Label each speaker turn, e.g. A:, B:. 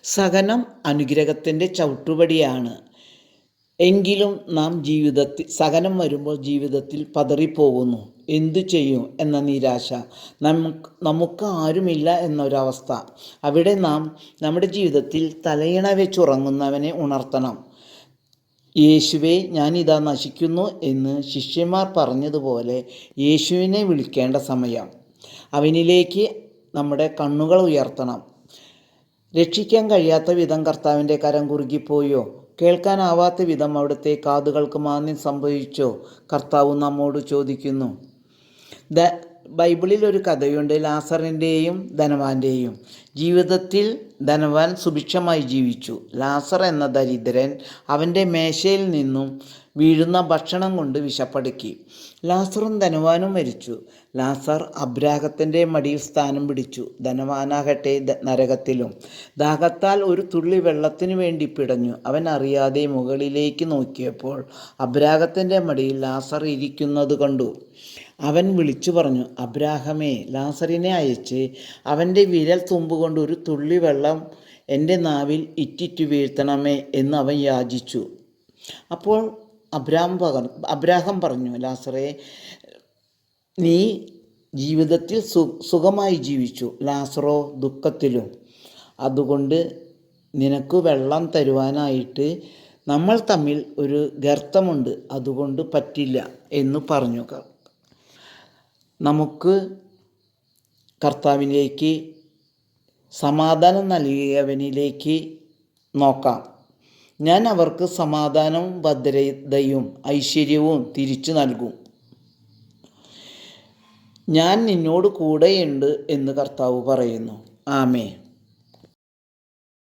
A: സഹനം അനുഗ്രഹത്തിൻ്റെ ചവിട്ടുപടിയാണ്. എങ്കിലും നാം സഹനം വരുമ്പോൾ ജീവിതത്തിൽ പതറിപ്പോകുന്നു. എന്തു ചെയ്യും എന്ന നിരാശ, നമുക്ക് ആരുമില്ല എന്നൊരവസ്ഥ. അവിടെ നാം നമ്മുടെ ജീവിതത്തിൽ തലയിണ വെച്ചുറങ്ങുന്നവനെ ഉണർത്തണം. യേശുവേ, ഞാനിതാ നശിക്കുന്നു എന്ന് ശിഷ്യന്മാർ പറഞ്ഞതുപോലെ യേശുവിനെ വിളിക്കേണ്ട സമയം. അവനിലേക്ക് നമ്മുടെ കണ്ണുകൾ ഉയർത്തണം. രക്ഷിക്കാൻ കഴിയാത്ത വിധം കർത്താവിൻ്റെ കരം കുറുകിപ്പോയോ? കേൾക്കാനാവാത്ത വിധം അവിടുത്തെ കാതുകൾക്ക് മാന്ദ്യം സംഭവിച്ചോ? കർത്താവ് നമ്മോട് ചോദിക്കുന്നു. ബൈബിളിൽ ഒരു കഥയുണ്ട്, ലാസറിൻ്റെയും ധനവാന്റെയും. ജീവിതത്തിൽ ധനവാൻ സുഭിക്ഷമായി ജീവിച്ചു. ലാസർ എന്ന ദരിദ്രൻ അവൻ്റെ മേശയിൽ നിന്നും വീഴുന്ന ഭക്ഷണം കൊണ്ട് വിശപ്പടക്കി. ലാസറും ധനവാനും മരിച്ചു. ലാസർ അബ്രാഹത്തിൻ്റെ മടിയിൽ സ്ഥാനം പിടിച്ചു. ധനവാനാകട്ടെ നരകത്തിലും. ദാഹത്താൽ ഒരു തുള്ളി വെള്ളത്തിനു വേണ്ടി പിടഞ്ഞു. അവൻ അറിയാതെ മുകളിലേക്ക് നോക്കിയപ്പോൾ അബ്രാഹത്തിൻ്റെ മടിയിൽ ലാസർ ഇരിക്കുന്നത് കണ്ടു. അവൻ വിളിച്ചു പറഞ്ഞു, അബ്രാഹമേ, ലാസറിനെ അയച്ച് അവൻ്റെ വിരൽ തുമ്പുകൊണ്ട് ഒരു തുള്ളി വെള്ളം എൻ്റെ നാവിൽ ഇറ്റിറ്റു വീഴ്ത്തണമേ എന്ന് അവൻ യാചിച്ചു. അപ്പോൾ അബ്രാഹം പറഞ്ഞു, ലാസറേ, നീ ജീവിതത്തിൽ സുഖമായി ജീവിച്ചു, ലാസറോ ദുഃഖത്തിലും. അതുകൊണ്ട് നിനക്ക് വെള്ളം തരുവാനായിട്ട് നമ്മൾ തമ്മിൽ ഒരു ഗർത്തമുണ്ട്, അതുകൊണ്ട് പറ്റില്ല എന്ന് പറഞ്ഞു. നമുക്ക് കർത്താവിലേക്ക്, സമാധാനം നൽകിയവനിലേക്ക് നോക്കാം. ഞാൻ അവർക്ക് സമാധാനവും ഭദ്രതയും ഐശ്വര്യവും തിരിച്ചു നൽകും. ഞാൻ നിന്നോട് കൂടെയുണ്ട് എന്ന് കർത്താവ് പറയുന്നു. ആമേൻ.